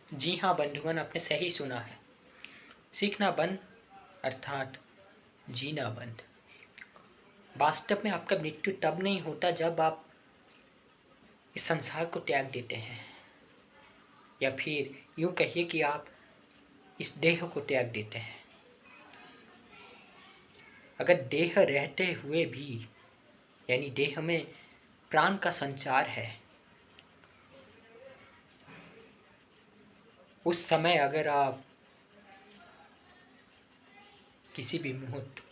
जी हाँ बंधुगण, आपने सही सुना है। सीखना बंद अर्थात जीना बंद। वास्तव में आपका मृत्यु तब नहीं होता जब आप इस संसार को त्याग देते हैं, या फिर यूँ कहिए कि आप इस देह को त्याग देते हैं। अगर देह रहते हुए भी, यानी देह में प्राण का संचार है, उस समय अगर आप किसी भी मुहूर्त,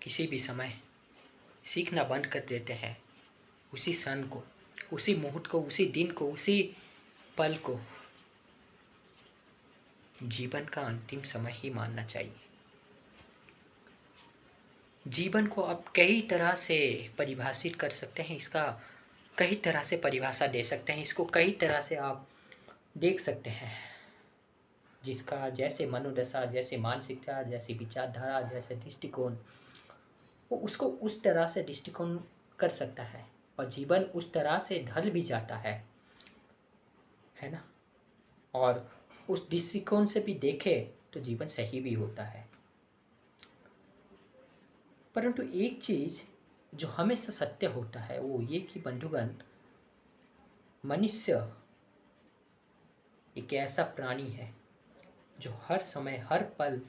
किसी भी समय सीखना बंद कर देते हैं, उसी क्षण को, उसी मुहूर्त को, उसी दिन को, उसी पल को जीवन का अंतिम समय ही मानना चाहिए। जीवन को आप कई तरह से परिभाषित कर सकते हैं, इसका कई तरह से परिभाषा दे सकते हैं, इसको कई तरह से आप देख सकते हैं। जिसका जैसे मनोदशा, जैसे मानसिकता, जैसी विचारधारा, जैसे दृष्टिकोण, वो उसको उस तरह से दृष्टिकोण कर सकता है, और जीवन उस तरह से ढल भी जाता है ना। और उस दृष्टिकोण से भी देखे तो जीवन सही भी होता है। परंतु एक चीज जो हमेशा सत्य होता है वो ये कि बंधुगण, मनुष्य एक ऐसा प्राणी है जो हर समय हर पल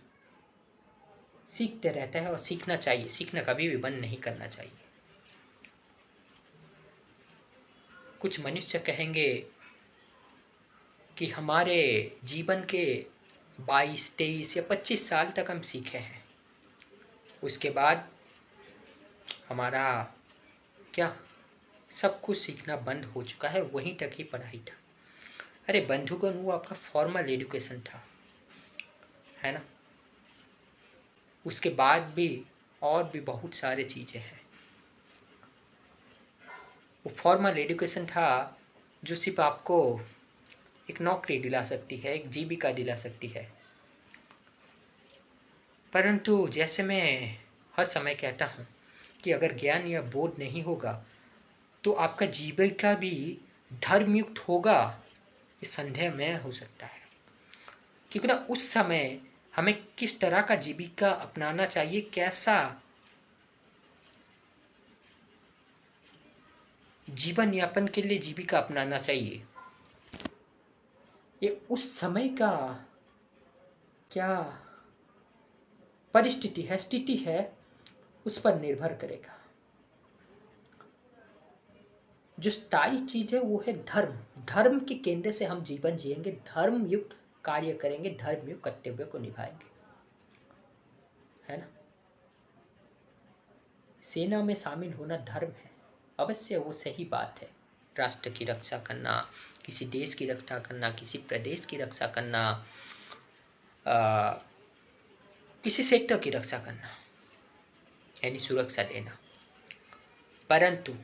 सीखते रहता है, और सीखना चाहिए। सीखना कभी भी बंद नहीं करना चाहिए। कुछ मनुष्य कहेंगे कि हमारे जीवन के 22, 23 या 25 साल तक हम सीखे हैं, उसके बाद हमारा क्या सब कुछ सीखना बंद हो चुका है, वहीं तक ही पढ़ाई था। अरे बंधुगण, वो आपका फॉर्मल एजुकेशन था, है ना। उसके बाद भी और भी बहुत सारे चीज़ें हैं। वो फॉर्मल एजुकेशन था जो सिर्फ आपको एक नौकरी दिला सकती है, एक जीविका दिला सकती है। परंतु जैसे मैं हर समय कहता हूँ कि अगर ज्ञान या बोध नहीं होगा तो आपका जीविका भी धर्मयुक्त होगा, ये संदेह में हो सकता है। क्योंकि ना उस समय हमें किस तरह का जीविका अपनाना चाहिए, कैसा जीवन यापन के लिए जीविका अपनाना चाहिए, ये उस समय का क्या परिस्थिति है, स्थिति है, उस पर निर्भर करेगा। जो स्थायी चीज है वो है धर्म। धर्म के केंद्र से हम जीवन जिएंगे, धर्म युक्त कार्य करेंगे, धर्म युक्त कर्तव्य को निभाएंगे, है ना। सेना में शामिल होना धर्म है, अवश्य वो सही बात है। राष्ट्र की रक्षा करना, किसी देश की रक्षा करना, किसी प्रदेश की रक्षा करना, किसी सेक्टर की रक्षा करना, यानी सुरक्षा देना। परंतु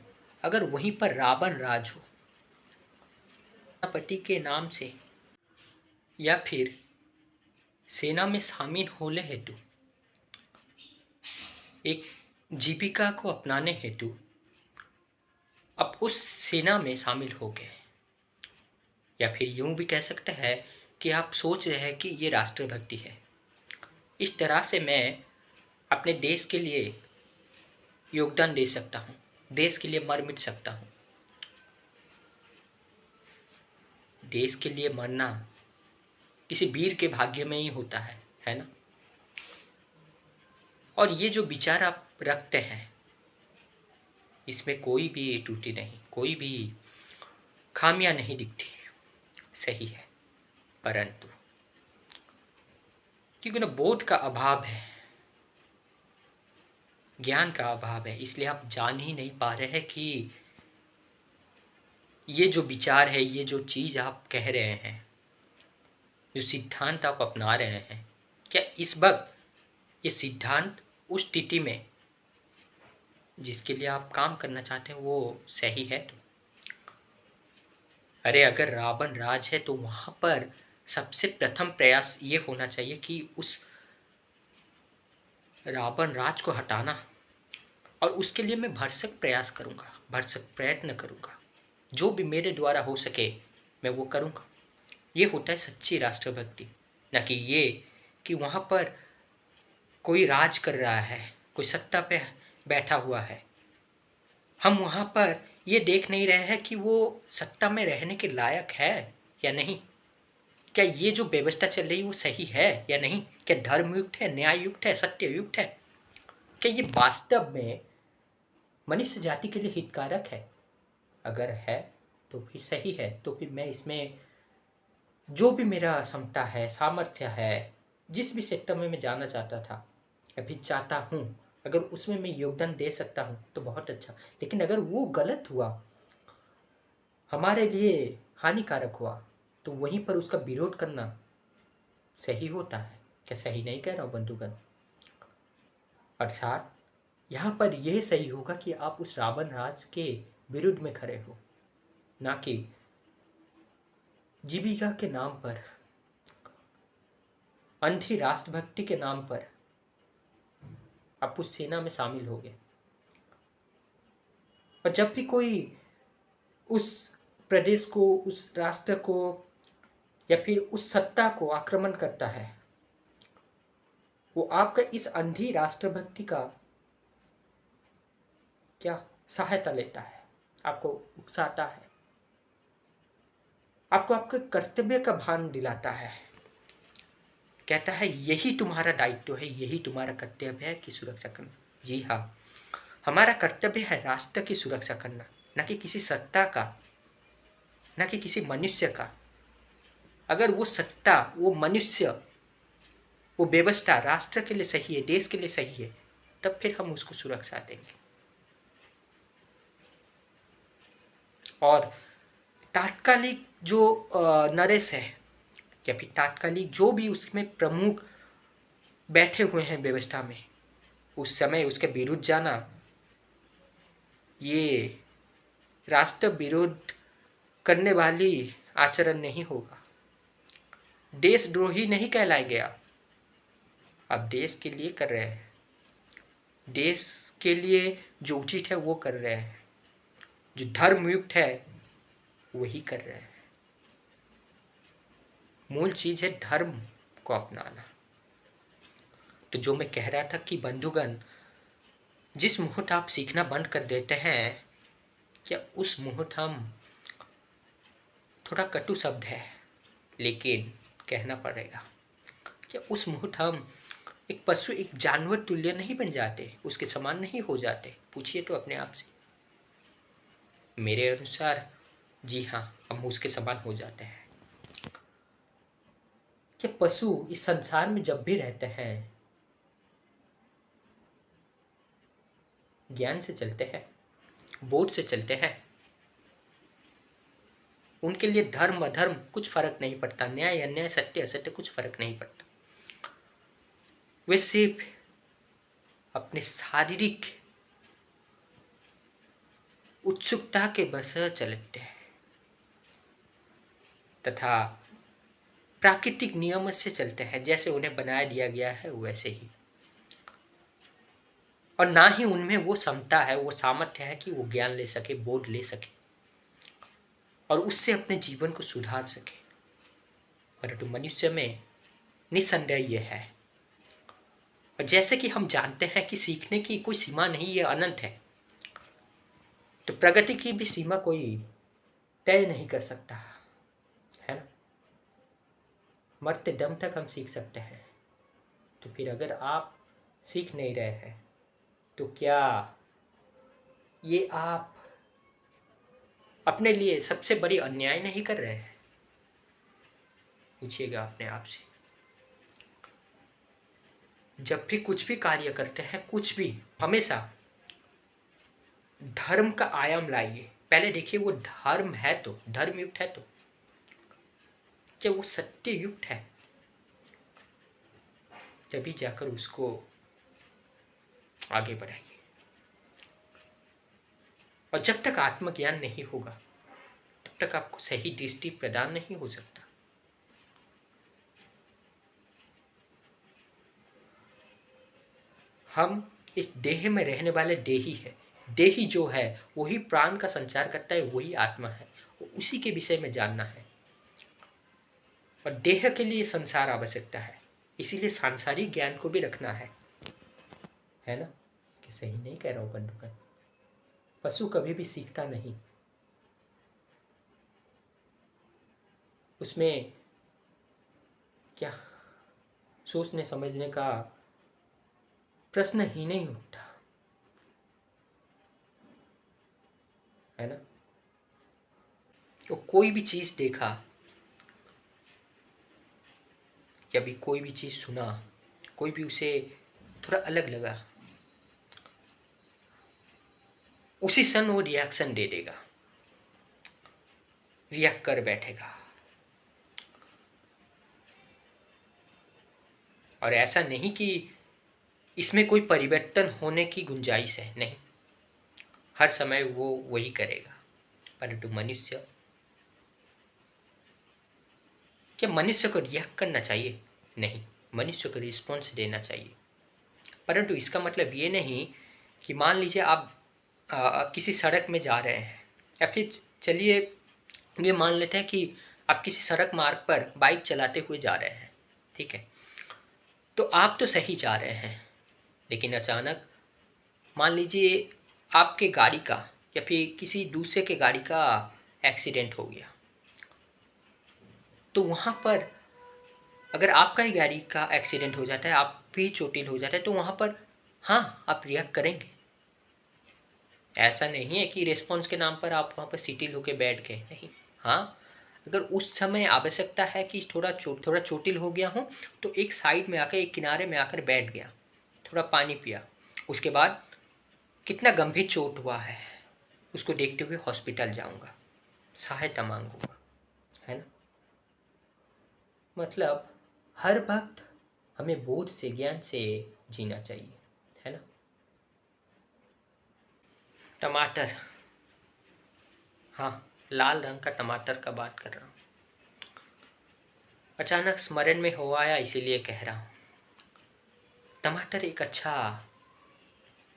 अगर वहीं पर रावण राज हो, पति के नाम से या फिर सेना में शामिल होने हेतु, एक जीविका को अपनाने हेतु अब उस सेना में शामिल हो गए, या फिर यूं भी कह सकते हैं कि आप सोच रहे हैं कि ये राष्ट्रभक्ति है, इस तरह से मैं अपने देश के लिए योगदान दे सकता हूँ, देश के लिए मर मिट सकता हूँ। देश के लिए मरना किसी वीर के भाग्य में ही होता है ना। और ये जो विचार आप रखते हैं, इसमें कोई भी त्रुटि नहीं, कोई भी खामियां नहीं दिखती, सही है। परंतु क्योंकि ना बोध का अभाव है, ज्ञान का अभाव है, इसलिए आप जान ही नहीं पा रहे हैं कि ये जो विचार है, ये जो चीज आप कह रहे हैं, जो सिद्धांत आप अपना रहे हैं, क्या इस वक्त ये सिद्धांत उस स्थिति में जिसके लिए आप काम करना चाहते हैं वो सही है? तो अरे अगर रावण राज है तो वहां पर सबसे प्रथम प्रयास ये होना चाहिए कि उस रावण राज को हटाना, और उसके लिए मैं भरसक प्रयास करूंगा, भरसक प्रयत्न करूंगा, जो भी मेरे द्वारा हो सके मैं वो करूंगा। ये होता है सच्ची राष्ट्रभक्ति। ना कि ये कि वहाँ पर कोई राज कर रहा है, कोई सत्ता पे बैठा हुआ है। हम वहाँ पर ये देख नहीं रहे हैं कि वो सत्ता में रहने के लायक है या नहीं। क्या ये जो व्यवस्था चल रही है वो सही है या नहीं? क्या धर्मयुक्त है, न्याययुक्त है, सत्ययुक्त है? क्या ये वास्तव में मनुष्य जाति के लिए हितकारक है? अगर है तो फिर सही है, तो फिर मैं इसमें जो भी मेरा क्षमता है, सामर्थ्य है, जिस भी सेक्टर में मैं जाना चाहता था या फिर चाहता हूँ, अगर उसमें मैं योगदान दे सकता हूँ तो बहुत अच्छा। लेकिन अगर वो गलत हुआ, हमारे लिए हानिकारक हुआ, तो वहीं पर उसका विरोध करना सही होता है क्या? सही नहीं कह रहा हूँ बंधुगण। अर्थात यहाँ पर यह सही होगा कि आप उस रावण राज के विरुद्ध में खड़े हो, ना कि जीविका के नाम पर, अंधी राष्ट्रभक्ति के नाम पर आप उस सेना में शामिल हो गए। और जब भी कोई उस प्रदेश को, उस राष्ट्र को या फिर उस सत्ता को आक्रमण करता है, वो आपका इस अंधी राष्ट्रभक्ति का क्या सहायता लेता है, आपको उकसाता है, आपको आपके कर्तव्य का भान दिलाता है, कहता है यही तुम्हारा दायित्व है, यही तुम्हारा कर्तव्य है कि सुरक्षा करना। जी हाँ, हमारा कर्तव्य है राष्ट्र की सुरक्षा करना, न कि किसी सत्ता का, न कि किसी मनुष्य का। अगर वो सत्ता, वो मनुष्य, वो व्यवस्था राष्ट्र के लिए सही है, देश के लिए सही है, तब फिर हम उसको सुरक्षा देंगे। और तात्कालिक जो नरेश है या फिर तात्कालिक जो भी उसमें प्रमुख बैठे हुए हैं व्यवस्था में, उस समय उसके विरुद्ध जाना ये राष्ट्र विरोध करने वाली आचरण नहीं होगा, देशद्रोही नहीं कहलाएंगे आप देश के लिए कर रहे हैं, देश के लिए जो उचित है वो कर रहे हैं, जो धर्मयुक्त है वही कर रहे हैं। मूल चीज है धर्म को अपनाना। तो जो मैं कह रहा था कि बंधुगण, जिस मुहूर्त आप सीखना बंद कर देते हैं, क्या उस मुहूर्त हम, थोड़ा कटु शब्द है लेकिन कहना पड़ेगा, क्या उस मुहूर्त हम एक पशु, एक जानवर तुल्य नहीं बन जाते, उसके समान नहीं हो जाते? पूछिए तो अपने आप से। मेरे अनुसार जी हाँ, हम उसके समान हो जाते हैं। क्या पशु इस संसार में जब भी रहते हैं ज्ञान से चलते हैं, बोध से चलते हैं? उनके लिए धर्म अधर्म कुछ फर्क नहीं पड़ता, न्याय अन्याय, सत्य असत्य कुछ फर्क नहीं पड़ता। वे सिर्फ अपने शारीरिक उत्सुकता के बस चलते हैं तथा प्राकृतिक नियम से चलते हैं, जैसे उन्हें बनाया दिया गया है वैसे ही। और ना ही उनमें वो क्षमता है, वो सामर्थ्य है कि वो ज्ञान ले सके, बोध ले सके और उससे अपने जीवन को सुधार सके। परंतु मनुष्य में निसंदेह ये है, और जैसे कि हम जानते हैं कि सीखने की कोई सीमा नहीं, ये अनंत है, तो प्रगति की भी सीमा कोई तय नहीं कर सकता, है ना? मरते दम तक हम सीख सकते हैं। तो फिर अगर आप सीख नहीं रहे हैं तो क्या ये आप अपने लिए सबसे बड़ी अन्याय नहीं कर रहे हैं? पूछिएगा अपने आप से। जब भी कुछ भी कार्य करते हैं, कुछ भी, हमेशा धर्म का आयाम लाइए। पहले देखिए वो धर्म है तो, धर्मयुक्त है तो, क्या वो सत्ययुक्त है? तभी जाकर उसको आगे बढ़ाइए। और जब तक आत्मज्ञान नहीं होगा तब तक आपको सही दृष्टि प्रदान नहीं हो सकता। हम इस देह में रहने वाले देही है, देही जो है वही प्राण का संचार करता है, वही आत्मा है, उसी के विषय में जानना है। और देह के लिए संसार आवश्यकता है, इसीलिए सांसारिक ज्ञान को भी रखना है ना? कि सही नहीं कह रहा हूँ बंधुगण? पशु कभी भी सीखता नहीं, उसमें क्या सोचने समझने का प्रश्न ही नहीं उठता, है ना? वो कोई भी चीज देखा या भी कोई भी चीज सुना, कोई भी उसे थोड़ा अलग लगा, उसी क्षण वो रिएक्शन दे देगा, रिएक्ट कर बैठेगा। और ऐसा नहीं कि इसमें कोई परिवर्तन होने की गुंजाइश है, नहीं, हर समय वो वही करेगा। परंतु मनुष्य, क्या मनुष्य को रिएक्ट करना चाहिए? नहीं, मनुष्य को रिस्पॉन्स देना चाहिए। परंतु इसका मतलब ये नहीं कि मान लीजिए आप किसी सड़क में जा रहे हैं, या फिर चलिए ये मान लेते हैं कि आप किसी सड़क मार्ग पर बाइक चलाते हुए जा रहे हैं, ठीक है? तो आप तो सही जा रहे हैं, लेकिन अचानक मान लीजिए आपके गाड़ी का या फिर किसी दूसरे के गाड़ी का एक्सीडेंट हो गया, तो वहाँ पर अगर आपका ही गाड़ी का एक्सीडेंट हो जाता है, आप भी चोटिल हो जाता है, तो वहाँ पर हाँ आप रिएक्ट करेंगे। ऐसा नहीं है कि रिस्पॉन्स के नाम पर आप वहाँ पर शिथिल होकर बैठ गए, नहीं। हाँ, अगर उस समय आवश्यकता है कि थोड़ा चोटिल हो गया हूँ, तो एक साइड में आकर, एक किनारे में आकर बैठ गया, थोड़ा पानी पिया, उसके बाद कितना गंभीर चोट हुआ है उसको देखते हुए हॉस्पिटल जाऊंगा, सहायता मांगूंगा, है ना? मतलब हर वक्त हमें बोध से, ज्ञान से जीना चाहिए, है ना? टमाटर, हाँ, लाल रंग का टमाटर का बात कर रहा हूँ। अचानक स्मरण में हो आया, इसीलिए कह रहा हूँ। टमाटर एक अच्छा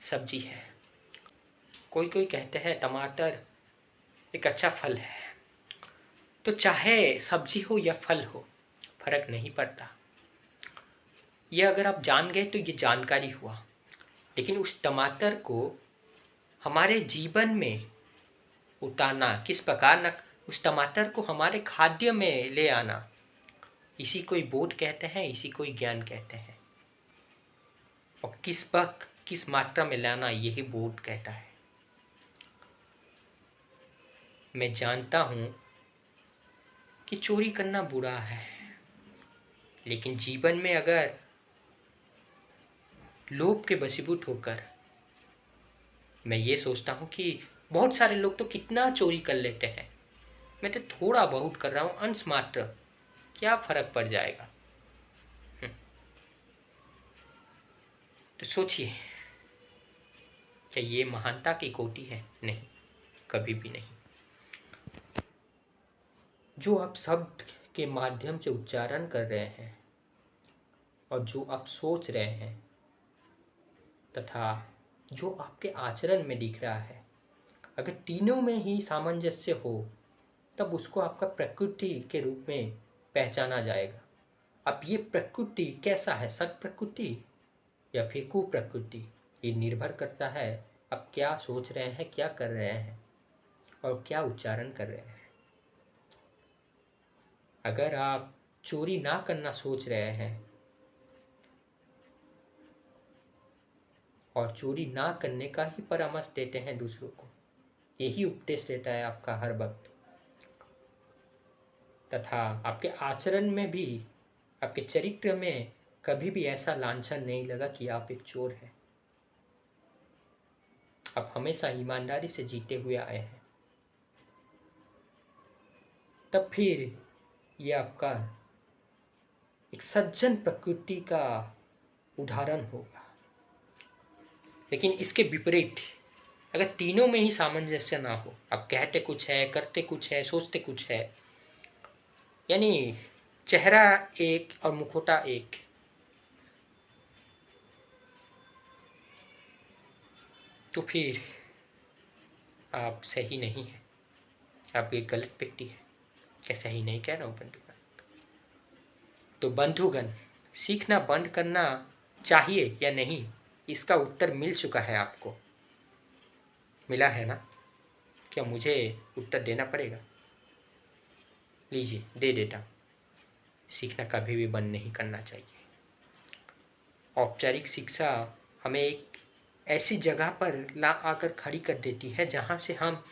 सब्जी है। कोई कोई कहते हैं टमाटर एक अच्छा फल है। तो चाहे सब्जी हो या फल हो, फर्क नहीं पड़ता। ये अगर आप जान गए तो ये जानकारी हुआ, लेकिन उस टमाटर को हमारे जीवन में उतारना किस प्रकार, न उस टमाटर को हमारे खाद्य में ले आना, इसी को बोध कहते हैं, इसी को ज्ञान कहते हैं। और किस वक्त किस मात्रा में लाना, यही बोध कहता है। मैं जानता हूं कि चोरी करना बुरा है, लेकिन जीवन में अगर लोभ के वशीभूत होकर मैं ये सोचता हूँ कि बहुत सारे लोग तो कितना चोरी कर लेते हैं, मैं तो थोड़ा बहुत कर रहा हूँ, अंश मात्र, क्या फर्क पड़ जाएगा? तो सोचिए, क्या ये महानता की कोटि है? नहीं, कभी भी नहीं। जो आप शब्द के माध्यम से उच्चारण कर रहे हैं और जो आप सोच रहे हैं तथा जो आपके आचरण में दिख रहा है, अगर तीनों में ही सामंजस्य हो, तब उसको आपका प्रकृति के रूप में पहचाना जाएगा। अब ये प्रकृति कैसा है, सत प्रकृति या फिर कुप्रकृति, ये निर्भर करता है आप क्या सोच रहे हैं, क्या कर रहे हैं और क्या उच्चारण कर रहे हैं। अगर आप चोरी ना करना सोच रहे हैं और चोरी ना करने का ही परामर्श देते हैं दूसरों को, यही उपदेश देता है आपका हर वक्त, तथा आपके आचरण में भी, आपके चरित्र में कभी भी ऐसा लांछन नहीं लगा कि आप एक चोर हैं। आप हमेशा ईमानदारी से जीते हुए आए हैं, तब फिर ये आपका एक सज्जन प्रकृति का उदाहरण होगा। लेकिन इसके विपरीत, अगर तीनों में ही सामंजस्य ना हो, आप कहते कुछ है, करते कुछ है, सोचते कुछ है, यानी चेहरा एक और मुखौटा एक, तो फिर आप सही नहीं है, आप एक गलत व्यक्ति है। क्या सही नहीं कह रहा हूँ बंधुगण? तो बंधुगण, सीखना बंद करना चाहिए या नहीं, इसका उत्तर मिल चुका है आपको। मिला है ना? क्या मुझे उत्तर देना पड़ेगा? लीजिए, दे देता हूँ। सीखना कभी भी बंद नहीं करना चाहिए। औपचारिक शिक्षा हमें एक ऐसी जगह पर ला आकर खड़ी कर देती है जहाँ से हम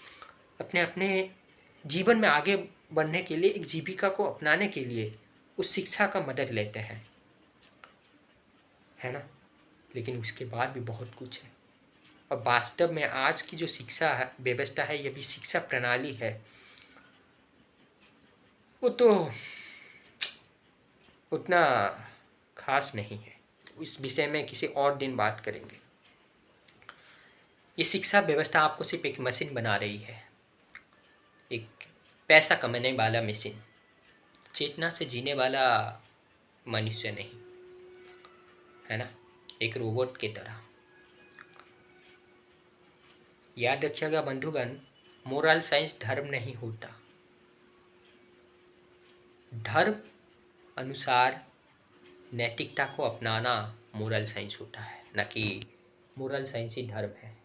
अपने अपने जीवन में आगे बढ़ने के लिए, एक जीविका को अपनाने के लिए उस शिक्षा का मदद लेते हैं, है ना? लेकिन उसके बाद भी बहुत कुछ है। और वास्तव में आज की जो शिक्षा व्यवस्था है, ये भी शिक्षा प्रणाली है, वो तो उतना खास नहीं है। इस विषय में किसी और दिन बात करेंगे। ये शिक्षा व्यवस्था आपको सिर्फ एक मशीन बना रही है, एक पैसा कमाने वाला मशीन, चेतना से जीने वाला मनुष्य नहीं, है ना? एक रोबोट की तरह। याद रखिएगा बंधुगण, मोरल साइंस धर्म नहीं होता। धर्म अनुसार नैतिकता को अपनाना मोरल साइंस होता है, न कि मोरल साइंस ही धर्म है।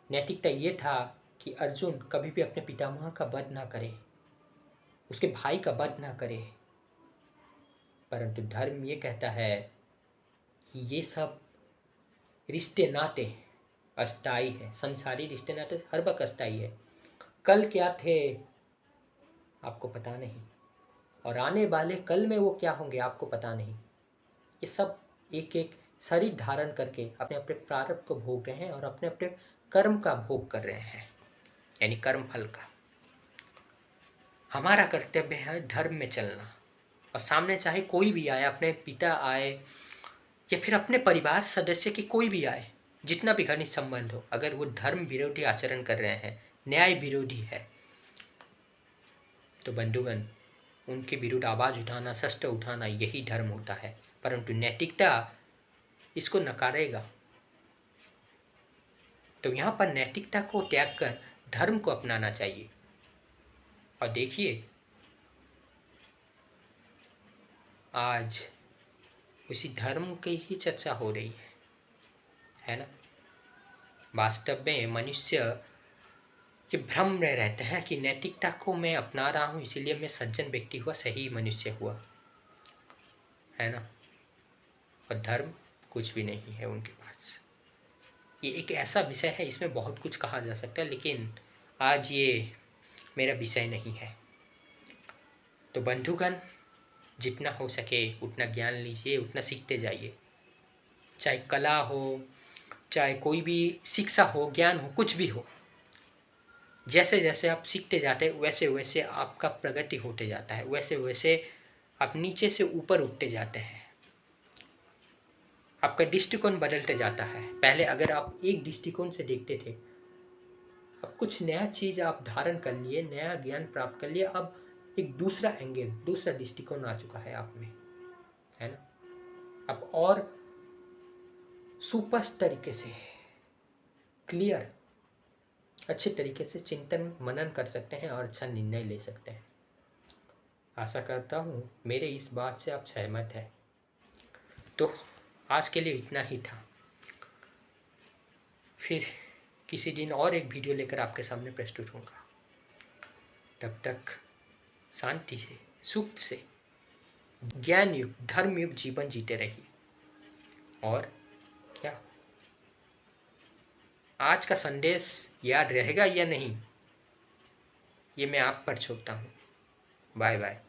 नैतिकता ये था कि अर्जुन कभी भी अपने पितामह का वध ना करे, उसके भाई का वध ना करे। परंतु धर्म ये कहता है कि ये सब रिश्ते नाते अस्थाई है। संसारी रिश्ते नाते हर वक्त अस्थाई है। कल क्या थे आपको पता नहीं, और आने वाले कल में वो क्या होंगे आपको पता नहीं। ये सब एक एक शरीर धारण करके अपने अपने प्रारब्ध को भोग रहे हैं और अपने अपने कर्म का भोग कर रहे हैं, यानी कर्म फल का। हमारा कर्तव्य है धर्म में चलना, और सामने चाहे कोई भी आए, अपने पिता आए या फिर अपने परिवार सदस्य की कोई भी आए, जितना भी घनिष्ठ संबंध हो, अगर वो धर्म विरोधी आचरण कर रहे हैं, न्याय विरोधी है, तो बंधुगण उनके विरुद्ध आवाज उठाना, शस्त्र उठाना, यही धर्म होता है। परंतु नैतिकता इसको नकारेगा। तो यहाँ पर नैतिकता को त्याग कर धर्म को अपनाना चाहिए। और देखिए, आज उसी धर्म की ही चर्चा हो रही है ना? वास्तव में मनुष्य ये भ्रम में रहते हैं कि नैतिकता को मैं अपना रहा हूँ, इसीलिए मैं सज्जन व्यक्ति हुआ, सही मनुष्य हुआ, है ना? और धर्म कुछ भी नहीं है उनके पास। ये एक ऐसा विषय है, इसमें बहुत कुछ कहा जा सकता है, लेकिन आज ये मेरा विषय नहीं है। तो बंधुगण, जितना हो सके उतना ज्ञान लीजिए, उतना सीखते जाइए। चाहे कला हो, चाहे कोई भी शिक्षा हो, ज्ञान हो, कुछ भी हो, जैसे जैसे आप सीखते जाते हैं वैसे वैसे आपका प्रगति होते जाता है, वैसे वैसे आप नीचे से ऊपर उठते जाते हैं। आपका दृष्टिकोण बदलते जाता है। पहले अगर आप एक दृष्टिकोण से देखते थे, अब कुछ नया चीज़ आप धारण कर लिए, नया ज्ञान प्राप्त कर लिया, अब एक दूसरा एंगल, दूसरा दृष्टिकोण आ चुका है आप में, है ना? अब और सुस्पष्ट तरीके से, क्लियर, अच्छे तरीके से चिंतन मनन कर सकते हैं और अच्छा निर्णय ले सकते हैं। आशा करता हूँ मेरे इस बात से आप सहमत हैं। तो आज के लिए इतना ही था। फिर किसी दिन और एक वीडियो लेकर आपके सामने प्रस्तुत होगा। तब तक शांति से, सुख से, ज्ञान युक्त, धर्म युक्त जीवन जीते रहिए। और क्या आज का संदेश याद रहेगा या नहीं, ये मैं आप पर छोड़ता हूँ। Bye bye.